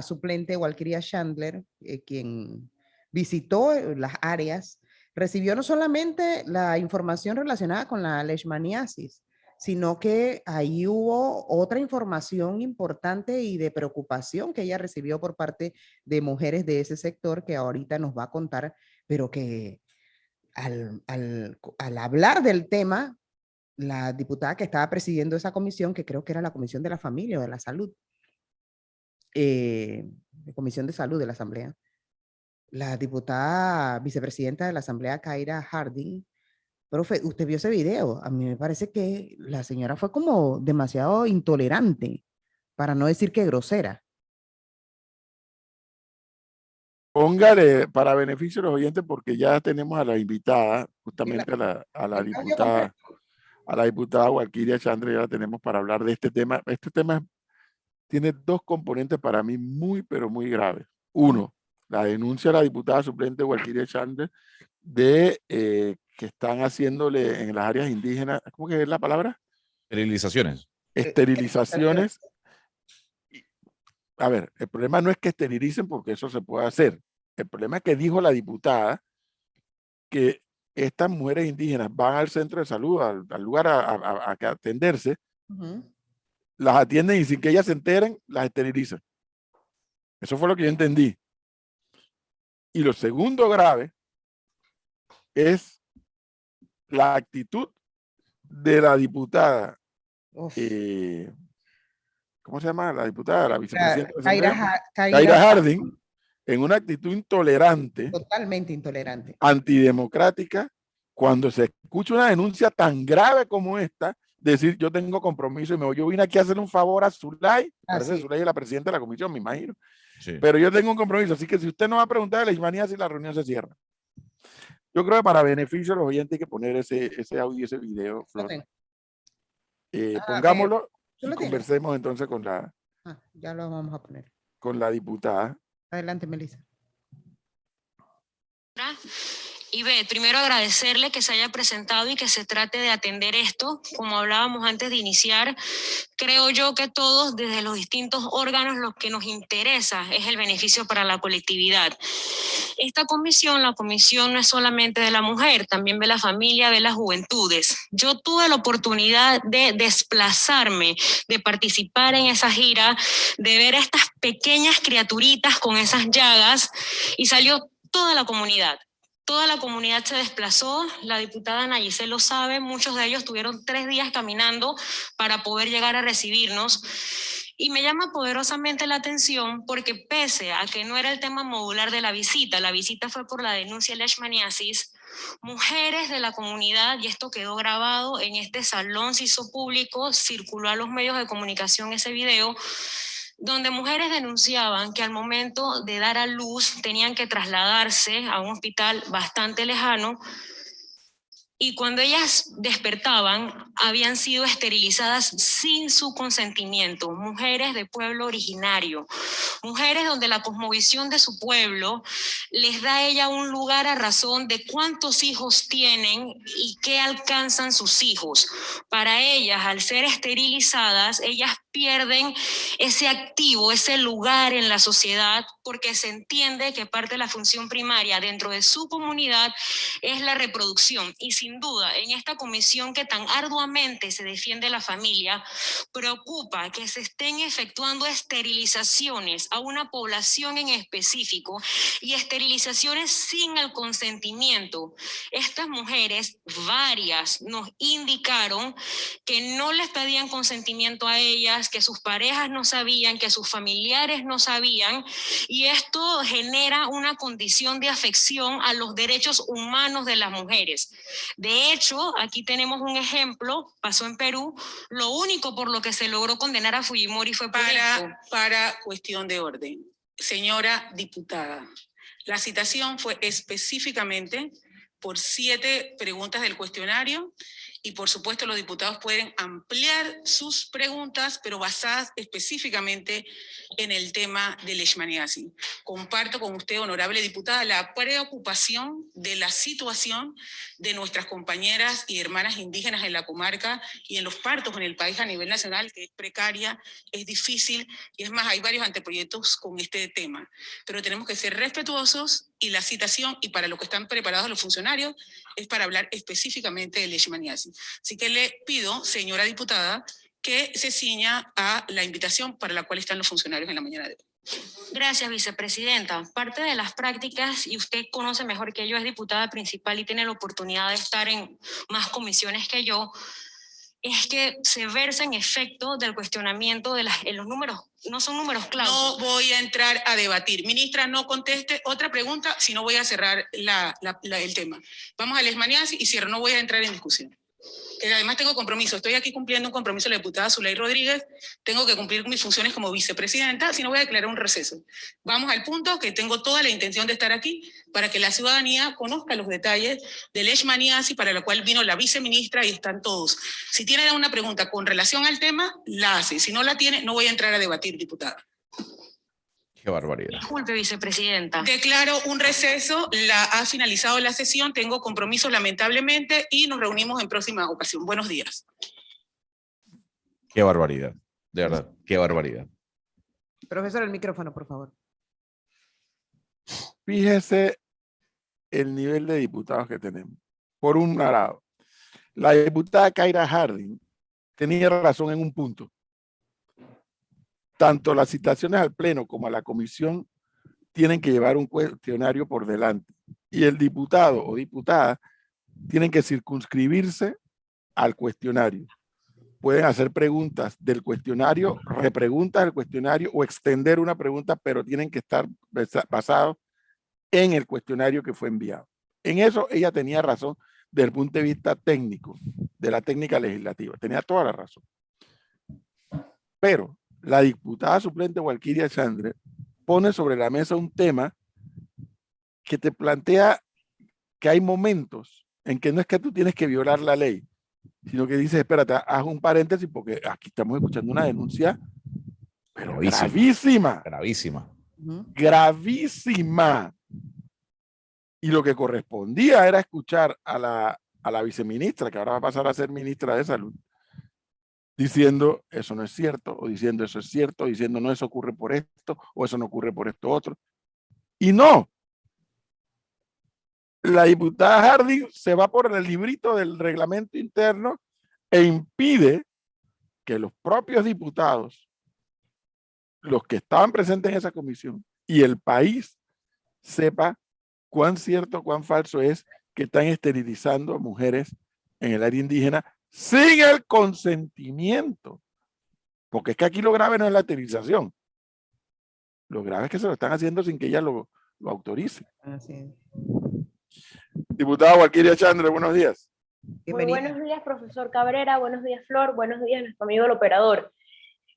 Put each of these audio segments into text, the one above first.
suplente Walkiria Chandler, quien visitó las áreas, recibió no solamente la información relacionada con la leishmaniasis, sino que ahí hubo otra información importante y de preocupación que ella recibió por parte de mujeres de ese sector que ahorita nos va a contar, pero que al hablar del tema, la diputada que estaba presidiendo esa comisión, que creo que era la Comisión de la Familia o de la Salud, Comisión de Salud de la Asamblea, la diputada vicepresidenta de la Asamblea, Kaira Harding, profe, usted vio ese video, a mí me parece que la señora fue como demasiado intolerante, para no decir que grosera. Póngale para beneficio de los oyentes, porque ya tenemos a la invitada, justamente a la diputada Walkiria Chandler, ya la tenemos para hablar de este tema. Este tema tiene dos componentes para mí muy, pero muy graves. Uno, la denuncia a la diputada suplente Walkiria Chandler de que están haciéndole en las áreas indígenas, ¿cómo que es la palabra? Esterilizaciones. Esterilizaciones. A ver, el problema no es que esterilicen, porque eso se puede hacer. El problema es que dijo la diputada que estas mujeres indígenas van al centro de salud, al lugar a atenderse, las atienden y sin que ellas se enteren, las esterilizan. Eso fue lo que yo entendí. Y lo segundo grave es la actitud de la diputada, ¿cómo se llama la diputada? La vicepresidenta de la Asamblea, Kaira Harding, en una actitud intolerante, totalmente intolerante, antidemocrática, cuando se escucha una denuncia tan grave como esta, decir yo tengo compromiso y yo vine aquí a hacer un favor a Zulay, parece que Zulay es la presidenta de la comisión, me imagino, sí. Pero yo tengo un compromiso, así que si usted no va a preguntar de la leishmaniasis, la reunión se cierra. Yo creo que para beneficio de los oyentes hay que poner ese audio, ese video, Flor. Pongámoslo y conversemos entonces con la... ya lo vamos a poner. Con la diputada. Adelante, Melissa. Y primero agradecerle que se haya presentado y que se trate de atender esto. Como hablábamos antes de iniciar, creo yo que todos, desde los distintos órganos, lo que nos interesa es el beneficio para la colectividad. Esta comisión, la comisión no es solamente de la mujer, también ve la familia, ve las juventudes. Yo tuve la oportunidad de desplazarme, de participar en esa gira, de ver a estas pequeñas criaturitas con esas llagas, y salió toda la comunidad. Toda la comunidad se desplazó, la diputada Nayicé lo sabe, muchos de ellos tuvieron 3 días caminando para poder llegar a recibirnos. Y me llama poderosamente la atención porque pese a que no era el tema modular de la visita fue por la denuncia de leishmaniasis, mujeres de la comunidad, y esto quedó grabado en este salón, se hizo público, circuló a los medios de comunicación ese video, donde mujeres denunciaban que al momento de dar a luz tenían que trasladarse a un hospital bastante lejano, y cuando ellas despertaban habían sido esterilizadas sin su consentimiento. Mujeres de pueblo originario, mujeres donde la cosmovisión de su pueblo les da a ella un lugar a razón de cuántos hijos tienen y qué alcanzan sus hijos. Para ellas, al ser esterilizadas, ellas pierden ese activo, ese lugar en la sociedad, porque se entiende que parte de la función primaria dentro de su comunidad es la reproducción. Y sin duda, en esta comisión que tan arduamente se defiende la familia, preocupa que se estén efectuando esterilizaciones a una población en específico, y esterilizaciones sin el consentimiento. Estas mujeres, varias, nos indicaron que no les pedían consentimiento a ellas, que sus parejas no sabían, que sus familiares no sabían, y esto genera una condición de afección a los derechos humanos de las mujeres. De hecho, aquí tenemos un ejemplo, pasó en Perú, lo único por lo que se logró condenar a Fujimori fue por esto. Para cuestión de orden. Señora diputada, la citación fue específicamente por 7 preguntas del cuestionario y por supuesto los diputados pueden ampliar sus preguntas, pero basadas específicamente en el tema de leishmaniasis. Comparto con usted, honorable diputada, la preocupación de la situación de nuestras compañeras y hermanas indígenas en la comarca y en los partos en el país a nivel nacional, que es precaria, es difícil, y es más, hay varios anteproyectos con este tema. Pero tenemos que ser respetuosos, y la citación, y para lo que están preparados los funcionarios, es para hablar específicamente de leishmaniasis. Así que le pido, señora diputada, que se ciña a la invitación para la cual están los funcionarios en la mañana de hoy. Gracias, vicepresidenta. Parte de las prácticas, y usted conoce mejor que yo, es diputada principal y tiene la oportunidad de estar en más comisiones que yo, es que se versa en efecto del cuestionamiento de en los números. No son números claros. No voy a entrar a debatir. Ministra, no conteste otra pregunta, si no voy a cerrar el tema. Vamos a leishmaniasis y cierro, no voy a entrar en discusión. Además tengo compromiso, estoy aquí cumpliendo un compromiso de la diputada Zuley Rodríguez, tengo que cumplir mis funciones como vicepresidenta, si no voy a declarar un receso. Vamos al punto, que tengo toda la intención de estar aquí para que la ciudadanía conozca los detalles de leishmaniasis, para la cual vino la viceministra y están todos. Si tienen una pregunta con relación al tema, la hace. Si no la tiene, no voy a entrar a debatir, diputada. Qué barbaridad. Disculpe, vicepresidenta. Declaro un receso, ha finalizado la sesión, tengo compromisos lamentablemente y nos reunimos en próxima ocasión. Buenos días. Qué barbaridad. De verdad, qué barbaridad. Profesor, el micrófono, por favor. Fíjese el nivel de diputados que tenemos. Por un lado, la diputada Kaira Harding tenía razón en un punto. Tanto las citaciones al Pleno como a la comisión tienen que llevar un cuestionario por delante. Y el diputado o diputada tienen que circunscribirse al cuestionario. Pueden hacer preguntas del cuestionario, repreguntas del cuestionario o extender una pregunta, pero tienen que estar basados en el cuestionario que fue enviado. En eso ella tenía razón desde el punto de vista técnico, de la técnica legislativa. Tenía toda la razón. Pero la diputada suplente Walkiria Chandler pone sobre la mesa un tema que te plantea que hay momentos en que no es que tú tienes que violar la ley, sino que dices, espérate, haz un paréntesis porque aquí estamos escuchando una denuncia, pero gravísima. Gravísima. Gravísima. Y lo que correspondía era escuchar a la viceministra, que ahora va a pasar a ser ministra de Salud, diciendo eso no es cierto, o diciendo eso es cierto, o diciendo no, eso ocurre por esto, o eso no ocurre por esto otro. Y no. La diputada Harding se va por el librito del reglamento interno e impide que los propios diputados, los que estaban presentes en esa comisión, y el país sepa cuán cierto, cuán falso es que están esterilizando a mujeres en el área indígena sin el consentimiento. Porque es que aquí lo grave no es la esterilización. Lo grave es que se lo están haciendo sin que ella lo autorice. Así es. Diputada Walkiria Chandler, buenos días. Muy buenos días, profesor Cabrera, buenos días, Flor, buenos días, nuestro amigo el operador.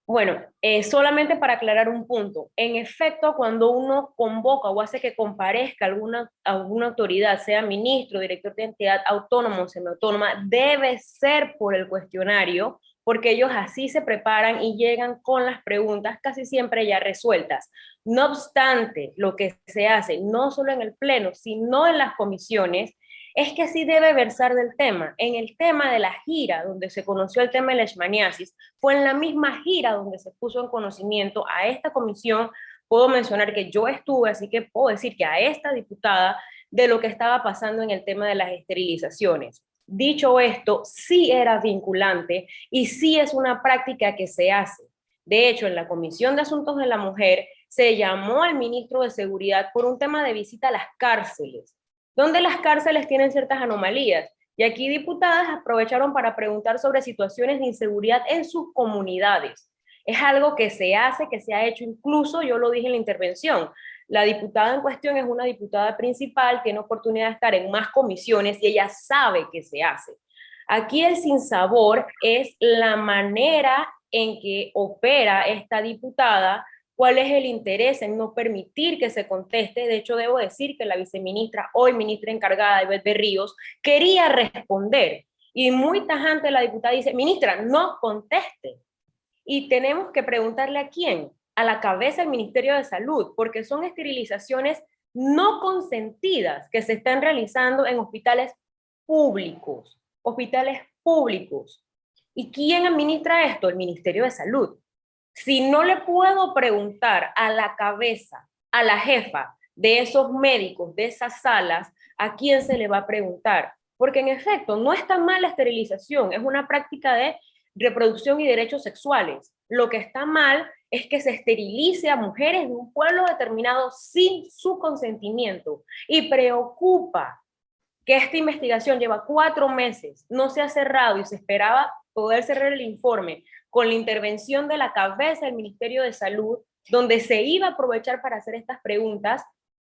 Bueno, solamente para aclarar un punto. En efecto, cuando uno convoca o hace que comparezca alguna autoridad, sea ministro, director de entidad autónoma o semiautónoma, debe ser por el cuestionario, porque ellos así se preparan y llegan con las preguntas casi siempre ya resueltas. No obstante, lo que se hace, no solo en el Pleno, sino en las comisiones, es que sí debe versar del tema. En el tema de la gira, donde se conoció el tema de la leishmaniasis, fue en la misma gira donde se puso en conocimiento a esta comisión. Puedo mencionar que yo estuve, así que puedo decir que a esta diputada de lo que estaba pasando en el tema de las esterilizaciones. Dicho esto, sí era vinculante y sí es una práctica que se hace. De hecho, en la Comisión de Asuntos de la Mujer se llamó al ministro de Seguridad por un tema de visita a las cárceles, donde las cárceles tienen ciertas anomalías. Y aquí diputadas aprovecharon para preguntar sobre situaciones de inseguridad en sus comunidades. Es algo que se hace, que se ha hecho, incluso yo lo dije en la intervención. La diputada en cuestión es una diputada principal, tiene oportunidad de estar en más comisiones y ella sabe que se hace. Aquí el sinsabor es la manera en que opera esta diputada, cuál es el interés en no permitir que se conteste. De hecho, debo decir que la viceministra, hoy ministra encargada, Ivette Berríos, quería responder. Y muy tajante la diputada dice, ministra, no conteste. Y tenemos que preguntarle a quién, a la cabeza del Ministerio de Salud, porque son esterilizaciones no consentidas que se están realizando en hospitales públicos, ¿Y quién administra esto? El Ministerio de Salud. Si no le puedo preguntar a la cabeza, a la jefa de esos médicos, de esas salas, ¿a quién se le va a preguntar? Porque en efecto, no está mal la esterilización, es una práctica de reproducción y derechos sexuales. Lo que está mal es que se esterilice a mujeres de un pueblo determinado sin su consentimiento. Y preocupa que esta investigación lleva 4 meses, no se ha cerrado y se esperaba poder cerrar el informe con la intervención de la cabeza del Ministerio de Salud, donde se iba a aprovechar para hacer estas preguntas,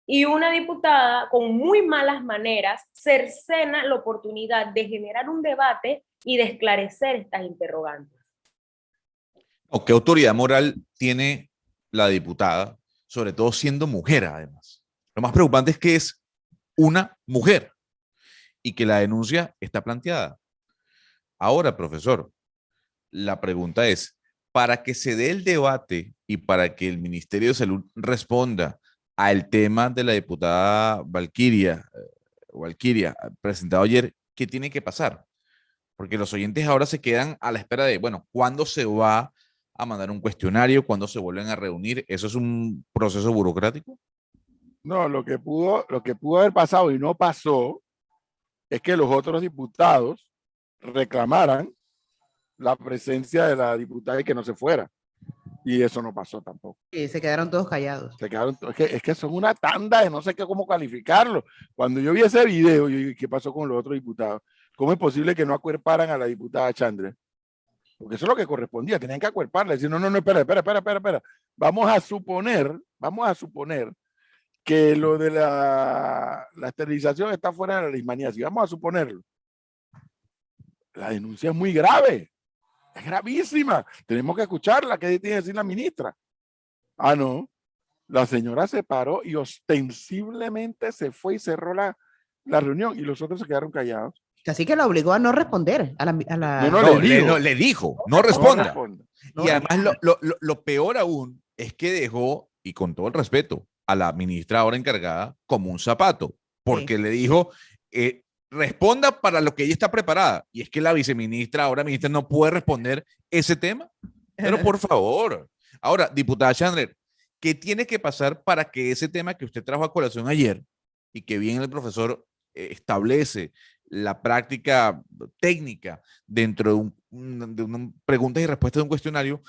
y una diputada con muy malas maneras cercena la oportunidad de generar un debate y de esclarecer estas interrogantes. ¿O qué autoridad moral tiene la diputada, sobre todo siendo mujer además? Lo más preocupante es que es una mujer y que la denuncia está planteada. Ahora, profesor, la pregunta es, para que se dé el debate y para que el Ministerio de Salud responda al tema de la diputada Valquiria, presentado ayer, ¿qué tiene que pasar? Porque los oyentes ahora se quedan a la espera de, bueno, ¿cuándo se va a mandar un cuestionario? ¿Cuándo se vuelven a reunir? ¿Eso es un proceso burocrático? No, lo que pudo haber pasado y no pasó es que los otros diputados reclamaran la presencia de la diputada y que no se fuera. Y eso no pasó tampoco. Y se quedaron todos callados. Se quedaron, es que son una tanda de no sé qué cómo calificarlo. Cuando yo vi ese video, yo dije, ¿qué pasó con los otros diputados? ¿Cómo es posible que no acuerparan a la diputada Chandler? Porque eso es lo que correspondía, tenían que acuerparla, decir, no, espera. Vamos a suponer que lo de la esterilización está fuera de la leishmaniasis. Vamos a suponerlo. La denuncia es muy grave, es gravísima. Tenemos que escucharla. ¿Qué tiene que decir la ministra? Ah, no. La señora se paró y ostensiblemente se fue y cerró la reunión y los otros se quedaron callados. Así que la obligó a no responder a la... No, le dijo, no responda. No, Y además lo peor aún es que dejó, y con todo el respeto, a la ministra ahora encargada como un zapato, porque le dijo, responda para lo que ella está preparada. Y es que la viceministra, ahora ministra, no puede responder ese tema. Pero por favor. Ahora, diputada Chandler, ¿qué tiene que pasar para que ese tema que usted trajo a colación ayer y que bien el profesor establece la práctica técnica dentro de una preguntas y respuestas de un cuestionario,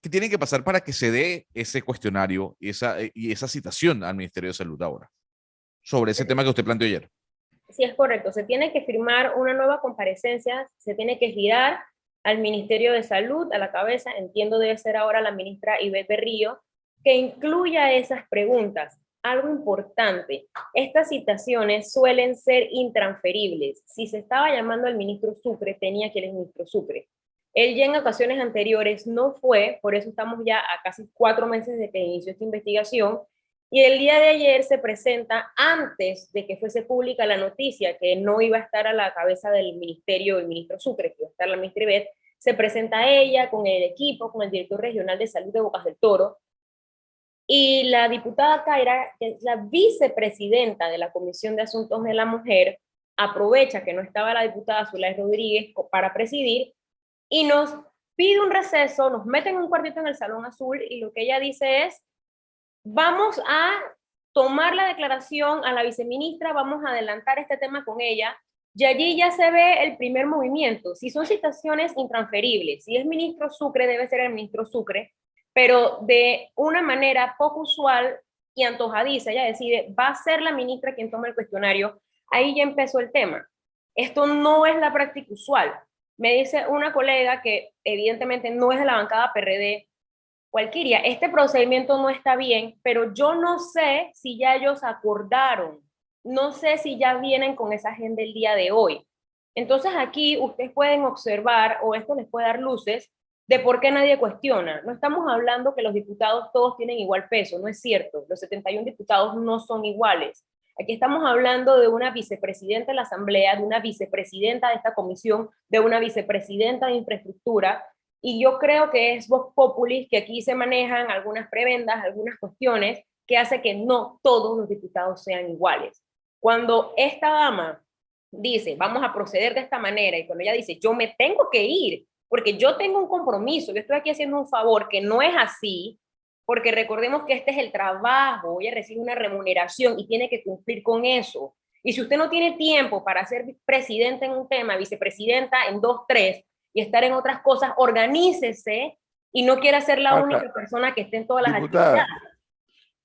¿qué tiene que pasar para que se dé ese cuestionario y esa citación al Ministerio de Salud ahora sobre ese tema que usted planteó ayer? Sí, es correcto. Se tiene que firmar una nueva comparecencia, se tiene que girar al Ministerio de Salud, a la cabeza, entiendo debe ser ahora la ministra Ivette Berrío, que incluya esas preguntas. Algo importante, estas citaciones suelen ser intransferibles. Si se estaba llamando al ministro Sucre, tenía que ir el ministro Sucre. Él ya en ocasiones anteriores no fue, por eso estamos ya a casi 4 meses de que inició esta investigación, y el día de ayer se presenta, antes de que fuese pública la noticia que no iba a estar a la cabeza del ministerio el ministro Sucre, que iba a estar la ministra Ivette, se presenta ella con el equipo, con el director regional de salud de Bocas del Toro, y la diputada Kaira, que es la vicepresidenta de la Comisión de Asuntos de la Mujer, aprovecha que no estaba la diputada Zulay Rodríguez para presidir y nos pide un receso, nos mete en un cuartito en el Salón Azul y lo que ella dice es, vamos a tomar la declaración a la viceministra, vamos a adelantar este tema con ella, y allí ya se ve el primer movimiento. Si son citaciones intransferibles, si es ministro Sucre, debe ser el ministro Sucre, pero de una manera poco usual y antojadiza, ella decide, va a ser la ministra quien tome el cuestionario, ahí ya empezó el tema. Esto no es la práctica usual. Me dice una colega que evidentemente no es de la bancada PRD, Valquiria, este procedimiento no está bien, pero yo no sé si ya ellos acordaron, no sé si ya vienen con esa agenda el día de hoy. Entonces aquí ustedes pueden observar, o esto les puede dar luces, de por qué nadie cuestiona. No estamos hablando que los diputados todos tienen igual peso, no es cierto. Los 71 diputados no son iguales. Aquí estamos hablando de una vicepresidenta de la Asamblea, de una vicepresidenta de esta comisión, de una vicepresidenta de infraestructura, y yo creo que es Vox Populi que aquí se manejan algunas prebendas, algunas cuestiones que hace que no todos los diputados sean iguales. Cuando esta dama dice, vamos a proceder de esta manera, y cuando ella dice, yo me tengo que ir, porque yo tengo un compromiso, yo estoy aquí haciendo un favor, que no es así, porque recordemos que este es el trabajo, ella recibe una remuneración y tiene que cumplir con eso. Y si usted no tiene tiempo para ser presidenta en un tema, vicepresidenta en 2, 3, y estar en otras cosas, organícese y no quiera ser la única persona que esté en todas las diputada,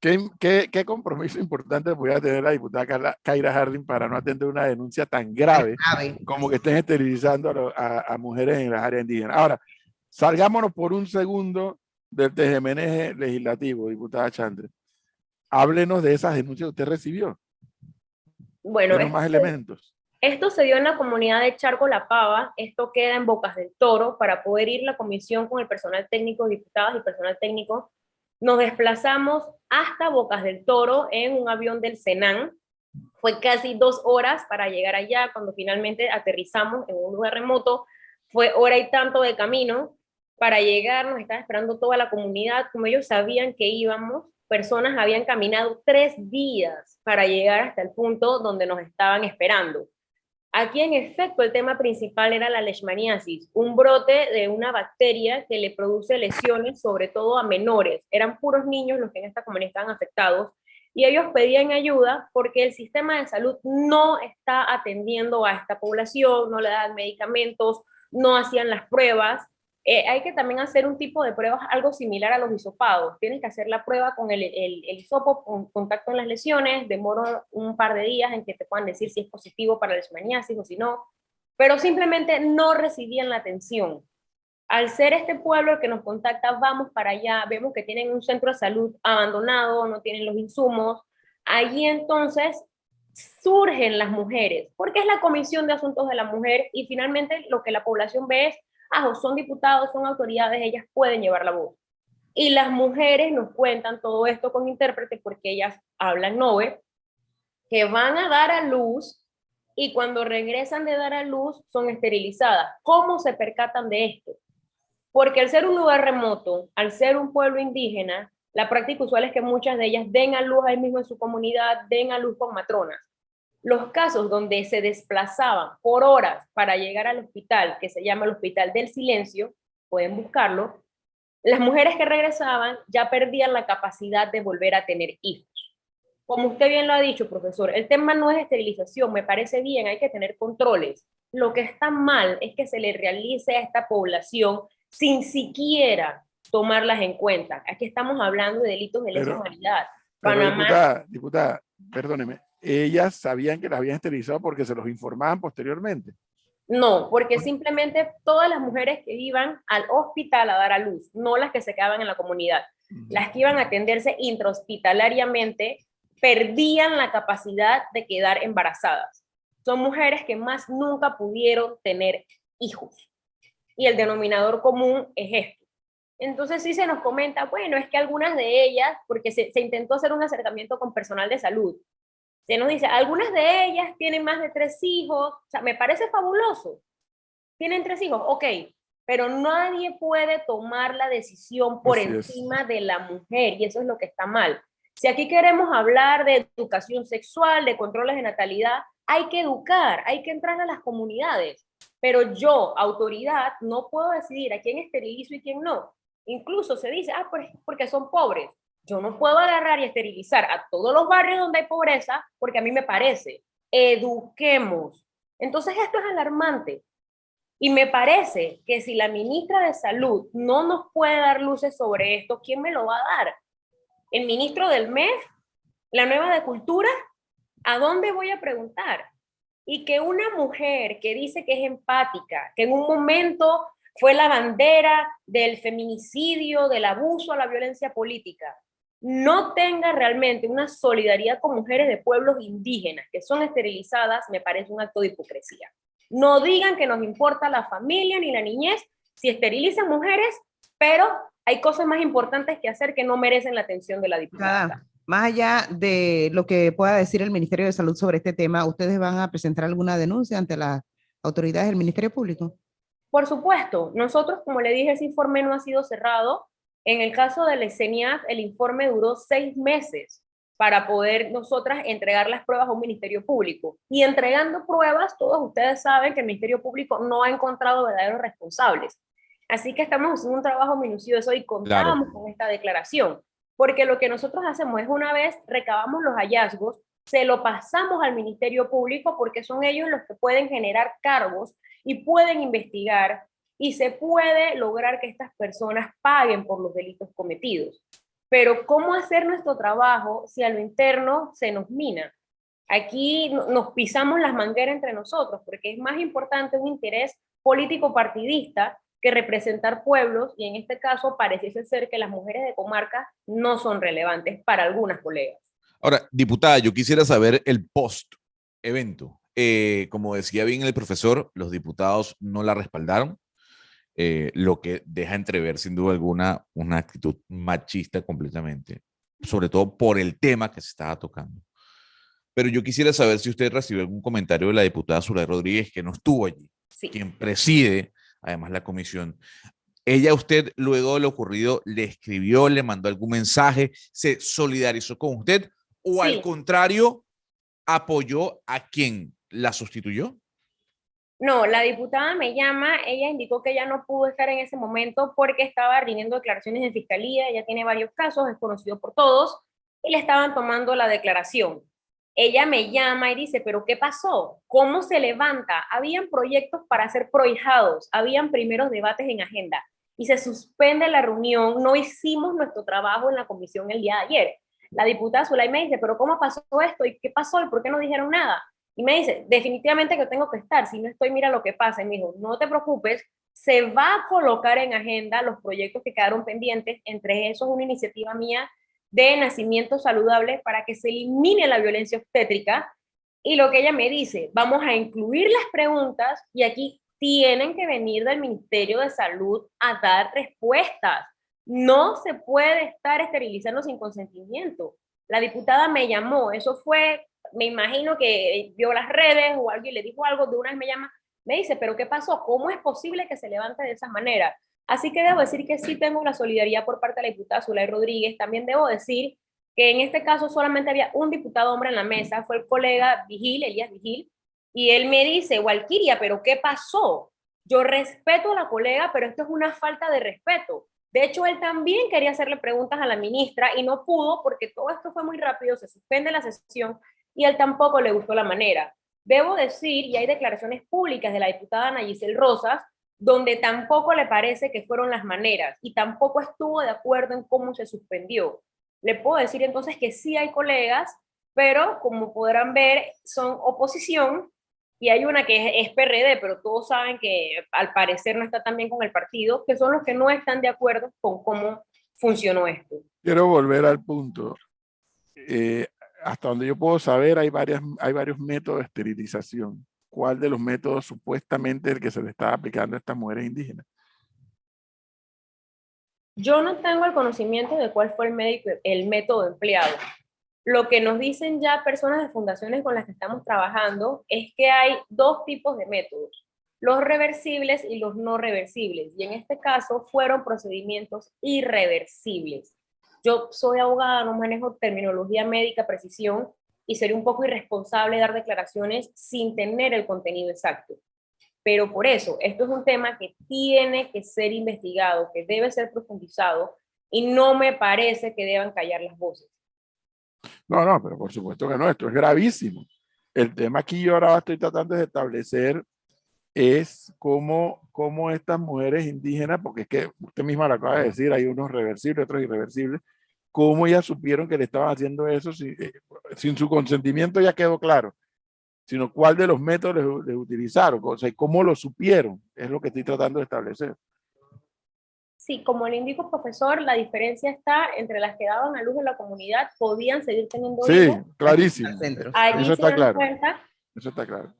actividades. ¿qué compromiso importante podría tener la diputada Kaira Jardín para no atender una denuncia tan grave como que estén esterilizando a mujeres en las áreas indígenas? Ahora, salgámonos por un segundo del tejemeneje legislativo, diputada Chandler. Háblenos de esas denuncias que usted recibió. Bueno, más elementos. Esto se dio en la comunidad de Charco La Pava, esto queda en Bocas del Toro. Para poder ir la comisión con el personal técnico, diputadas y personal técnico, nos desplazamos hasta Bocas del Toro en un avión del Senan. Fue casi 2 horas para llegar allá. Cuando finalmente aterrizamos en un lugar remoto, fue hora y tanto de camino. Para llegar nos estaba esperando toda la comunidad. Como ellos sabían que íbamos, personas habían caminado 3 días para llegar hasta el punto donde nos estaban esperando. Aquí, en efecto, el tema principal era la leishmaniasis, un brote de una bacteria que le produce lesiones, sobre todo a menores. Eran puros niños los que en esta comunidad estaban afectados, y ellos pedían ayuda porque el sistema de salud no está atendiendo a esta población, no le dan medicamentos, no hacían las pruebas. Hay que también hacer un tipo de pruebas algo similar a los hisopados. Tienes que hacer la prueba con el hisopo con contacto en las lesiones, demora un par de días en que te puedan decir si es positivo para la leishmaniasis o si no, pero simplemente no recibían la atención. Al ser este pueblo el que nos contacta, vamos para allá, vemos que tienen un centro de salud abandonado, no tienen los insumos. Allí entonces surgen las mujeres, porque es la Comisión de Asuntos de la Mujer, y finalmente lo que la población ve es, son diputados, son autoridades, ellas pueden llevar la voz. Y las mujeres nos cuentan todo esto con intérprete porque ellas hablan Nove, que van a dar a luz y cuando regresan de dar a luz son esterilizadas. ¿Cómo se percatan de esto? Porque al ser un lugar remoto, al ser un pueblo indígena, la práctica usual es que muchas de ellas den a luz ahí mismo en su comunidad, den a luz con matronas. Los casos donde se desplazaban por horas para llegar al hospital, que se llama el Hospital del Silencio, pueden buscarlo, las mujeres que regresaban ya perdían la capacidad de volver a tener hijos. Como usted bien lo ha dicho, profesor, el tema no es esterilización, me parece bien, hay que tener controles. Lo que está mal es que se le realice a esta población sin siquiera tomarlas en cuenta. Aquí estamos hablando de delitos de lesa humanidad. Panamá... diputada, perdóneme, ellas sabían que la habían esterilizado porque se los informaban posteriormente. No, porque simplemente todas las mujeres que iban al hospital a dar a luz, no las que se quedaban en la comunidad, las que iban a atenderse intrahospitalariamente, perdían la capacidad de quedar embarazadas. Son mujeres que más nunca pudieron tener hijos. Y el denominador común es esto. Entonces sí se nos comenta, bueno, es que algunas de ellas, porque se intentó hacer un acercamiento con personal de salud, se nos dice, algunas de ellas tienen más de 3 hijos, o sea, me parece fabuloso. Tienen 3 hijos, ok, pero nadie puede tomar la decisión por encima de la mujer, y eso es lo que está mal. Si aquí queremos hablar de educación sexual, de controles de natalidad, hay que educar, hay que entrar a las comunidades, pero yo, autoridad, no puedo decidir a quién esterilizo y quién no. Incluso se dice, porque son pobres. Yo no puedo agarrar y esterilizar a todos los barrios donde hay pobreza, porque a mí me parece. Eduquemos. Entonces esto es alarmante. Y me parece que si la ministra de Salud no nos puede dar luces sobre esto, ¿quién me lo va a dar? ¿El ministro del MEF? ¿La nueva de Cultura? ¿A dónde voy a preguntar? Y que una mujer que dice que es empática, que en un momento fue la bandera del feminicidio, del abuso a la violencia política, no tenga realmente una solidaridad con mujeres de pueblos indígenas que son esterilizadas, me parece un acto de hipocresía. No digan que nos importa la familia ni la niñez si esterilizan mujeres, pero hay cosas más importantes que hacer que no merecen la atención de la diputada. Más allá de lo que pueda decir el Ministerio de Salud sobre este tema, ¿ustedes van a presentar alguna denuncia ante las autoridades del Ministerio Público? Por supuesto, nosotros, como le dije, ese informe no ha sido cerrado. En el caso del CENIAF, el informe duró 6 meses para poder nosotras entregar las pruebas a un Ministerio Público. Y entregando pruebas, todos ustedes saben que el Ministerio Público no ha encontrado verdaderos responsables. Así que estamos haciendo un trabajo minucioso y contamos con esta declaración. Porque lo que nosotros hacemos es, una vez recabamos los hallazgos, se lo pasamos al Ministerio Público, porque son ellos los que pueden generar cargos y pueden investigar, y se puede lograr que estas personas paguen por los delitos cometidos. Pero ¿cómo hacer nuestro trabajo si a lo interno se nos mina? Aquí nos pisamos las mangueras entre nosotros, porque es más importante un interés político partidista que representar pueblos, y en este caso pareciese ser que las mujeres de comarca no son relevantes para algunas colegas. Ahora, diputada, yo quisiera saber el post-evento. Como decía bien el profesor, los diputados no la respaldaron, lo que deja entrever sin duda alguna una actitud machista completamente, sobre todo por el tema que se estaba tocando. Pero yo quisiera saber si usted recibió algún comentario de la diputada Zulay Rodríguez, que no estuvo allí, Sí. quien preside además la comisión. Ella, usted, luego de lo ocurrido, le escribió, le mandó algún mensaje, se solidarizó con usted, o Sí. al contrario, apoyó a quien la sustituyó. No, la diputada me llama, ella indicó que ella no pudo estar en ese momento porque estaba rindiendo declaraciones en fiscalía, ella tiene varios casos, es conocido por todos, y le estaban tomando la declaración. Ella me llama y dice, ¿pero qué pasó? ¿Cómo se levanta? Habían proyectos para ser prohijados, habían primeros debates en agenda, y se suspende la reunión, no hicimos nuestro trabajo en la comisión el día de ayer. La diputada Zulay me dice, ¿pero cómo pasó esto? ¿Y qué pasó? ¿Y por qué no dijeron nada? Y me dice, definitivamente que tengo que estar, si no estoy, mira lo que pasa. Y me dijo, no te preocupes, se va a colocar en agenda los proyectos que quedaron pendientes, entre esos una iniciativa mía de nacimiento saludable para que se elimine la violencia obstétrica. Y lo que ella me dice, vamos a incluir las preguntas y aquí tienen que venir del Ministerio de Salud a dar respuestas. No se puede estar esterilizando sin consentimiento. La diputada me llamó, eso fue, me imagino que vio las redes o alguien le dijo algo, de una vez me llama, me dice, ¿pero qué pasó? ¿Cómo es posible que se levante de esa manera? Así que debo decir que sí tengo la solidaridad por parte de la diputada Zulay Rodríguez. También debo decir que en este caso solamente había un diputado hombre en la mesa, fue el colega Vigil, Elías Vigil, y él me dice, Walkiria, ¿pero qué pasó? Yo respeto a la colega, pero esto es una falta de respeto. De hecho, él también quería hacerle preguntas a la ministra y no pudo porque todo esto fue muy rápido, se suspende la sesión y él tampoco le gustó la manera. Debo decir, y hay declaraciones públicas de la diputada Ana Giselle Rosas, donde tampoco le parece que fueron las maneras y tampoco estuvo de acuerdo en cómo se suspendió. Le puedo decir entonces que sí hay colegas, pero como podrán ver, son oposición, y hay una que es PRD, pero todos saben que al parecer no está tan bien con el partido, que son los que no están de acuerdo con cómo funcionó esto. Quiero volver al punto. Hasta donde yo puedo saber, hay varios métodos de esterilización. ¿Cuál de los métodos supuestamente el que se le está aplicando a estas mujeres indígenas? Yo no tengo el conocimiento de cuál fue el método empleado. Lo que nos dicen ya personas de fundaciones con las que estamos trabajando es que hay 2 tipos de métodos, los reversibles y los no reversibles, y en este caso fueron procedimientos irreversibles. Yo soy abogada, no manejo terminología médica, precisión, y sería un poco irresponsable dar declaraciones sin tener el contenido exacto. Pero por eso, esto es un tema que tiene que ser investigado, que debe ser profundizado, y no me parece que deban callar las voces. No, pero por supuesto que no, esto es gravísimo. El tema aquí yo ahora estoy tratando de establecer es cómo estas mujeres indígenas, porque es que usted misma lo acaba de decir, hay unos reversibles, otros irreversibles, cómo ellas supieron que le estaban haciendo eso sin su consentimiento, ya quedó claro, sino cuál de los métodos les utilizaron, o sea, cómo lo supieron, es lo que estoy tratando de establecer. Sí, como le indico, profesor, la diferencia está entre las que daban a luz en la comunidad, podían seguir teniendo hijos. Sí, clarísimo. Allí Eso se está dan claro. cuenta. Eso está claro.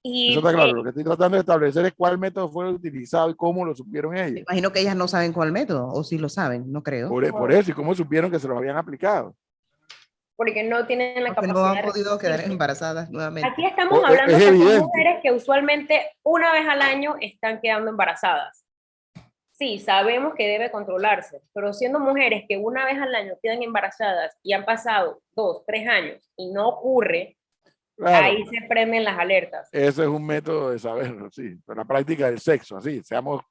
Y, Eso está claro. Lo que estoy tratando de establecer es cuál método fue utilizado y cómo lo supieron Me ellos. imagino que ellas no saben cuál método, o si lo saben, no creo. Por eso, y cómo supieron que se lo habían aplicado. porque no tienen la Porque no capacidad han de podido quedar resistirse. embarazadas nuevamente. Aquí estamos Es hablando que son evidente. mujeres que usualmente una vez al año están quedando embarazadas. Sí, sabemos que debe controlarse, pero siendo mujeres que una vez al año quedan embarazadas y han pasado 2, 3 años y no ocurre, Claro, ahí se prenden las alertas. ese es un método de saberlo, sí. Pero la práctica del sexo, así, seamos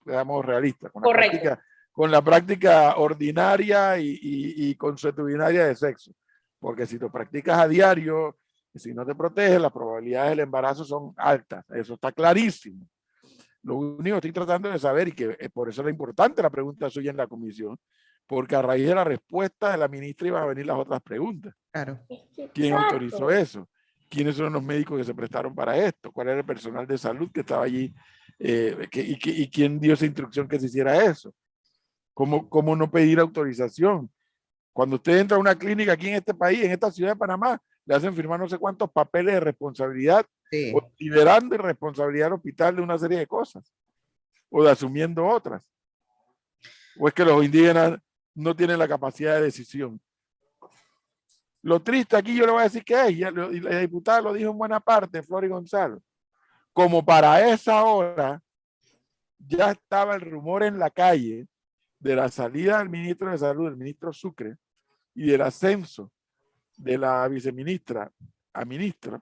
realistas. Correcto. Con la práctica ordinaria y consuetudinaria de sexo. Porque si lo practicas a diario, y si no te proteges, las probabilidades del embarazo son altas. Eso está clarísimo. Lo único que estoy tratando de saber, y que por eso era importante la pregunta suya en la comisión, porque a raíz de la respuesta de la ministra iban a venir las otras preguntas. Claro. ¿Quién Exacto. autorizó eso? ¿Quiénes son los médicos que se prestaron para esto? ¿Cuál era el personal de salud que estaba allí? ¿Y quién dio esa instrucción que se hiciera eso? ¿Cómo no pedir autorización? Cuando usted entra a una clínica aquí en este país, en esta ciudad de Panamá, le hacen firmar no sé cuántos papeles de responsabilidad, Sí. o liberando irresponsabilidad al hospital de una serie de cosas, o de asumiendo otras. ¿O es que los indígenas no tienen la capacidad de decisión? Lo triste aquí yo le voy a decir que es, y la diputada lo dijo en buena parte, Flori Gonzalo, como para esa hora ya estaba el rumor en la calle de la salida del ministro de Salud, el ministro Sucre, y del ascenso de la viceministra a ministra,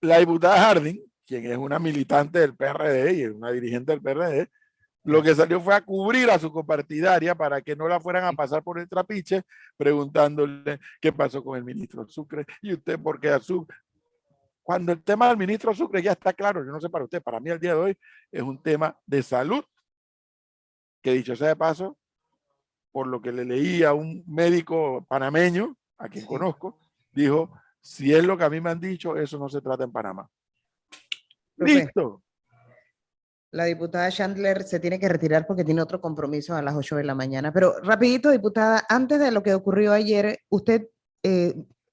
la diputada Harding, quien es una militante del PRD y es una dirigente del PRD, lo que salió fue a cubrir a su copartidaria para que no la fueran a pasar por el trapiche, preguntándole qué pasó con el ministro Sucre y usted por qué Sucre. Cuando el tema del ministro Sucre ya está claro, yo no sé para usted, para mí el día de hoy es un tema de salud, que dicho sea de paso, por lo que le leí a un médico panameño, a quien conozco, dijo, si es lo que a mí me han dicho, eso no se trata en Panamá. Listo. La diputada Chandler se tiene que retirar porque tiene otro compromiso a las 8 de la mañana. Pero rapidito, diputada, antes de lo que ocurrió ayer, ¿usted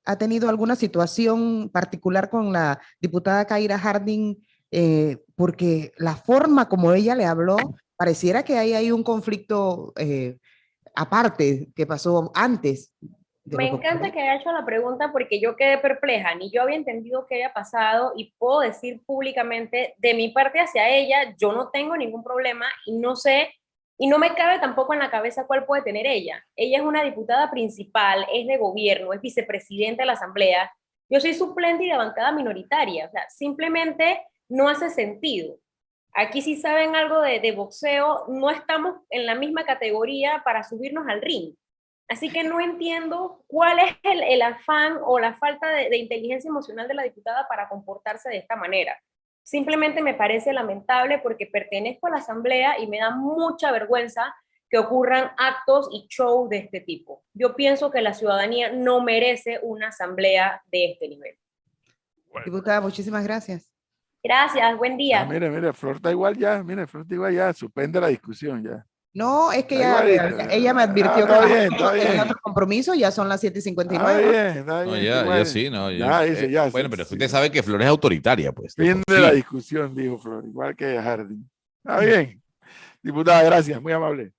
ha tenido alguna situación particular con la diputada Kaira Harding? Porque la forma como ella le habló, pareciera que hay un conflicto aparte que pasó antes. Me encanta que haya hecho la pregunta porque yo quedé perpleja, ni yo había entendido qué había pasado y puedo decir públicamente de mi parte hacia ella, yo no tengo ningún problema y no sé, y no me cabe tampoco en la cabeza cuál puede tener ella. Ella es una diputada principal, es de gobierno, es vicepresidenta de la Asamblea, yo soy suplente y de bancada minoritaria, o sea, simplemente no hace sentido. Aquí si saben algo de boxeo, no estamos en la misma categoría para subirnos al ring. Así que no entiendo cuál es el afán o la falta de inteligencia emocional de la diputada para comportarse de esta manera. Simplemente me parece lamentable porque pertenezco a la Asamblea y me da mucha vergüenza que ocurran actos y shows de este tipo. Yo pienso que la ciudadanía no merece una Asamblea de este nivel. Bueno. Diputada, muchísimas gracias. Gracias, buen día. Mire, Flor está igual ya, Flor está igual ya, suspende la discusión ya. No, es que ella me advirtió que tenía otro compromiso, ya son las 7:59. Está bien. No, ya sí, no. Bueno, pero sí, usted sabe que Flor es autoritaria, pues. Fin de la discusión, dijo Flor, igual que Harding. Está bien. Diputada, gracias, muy amable.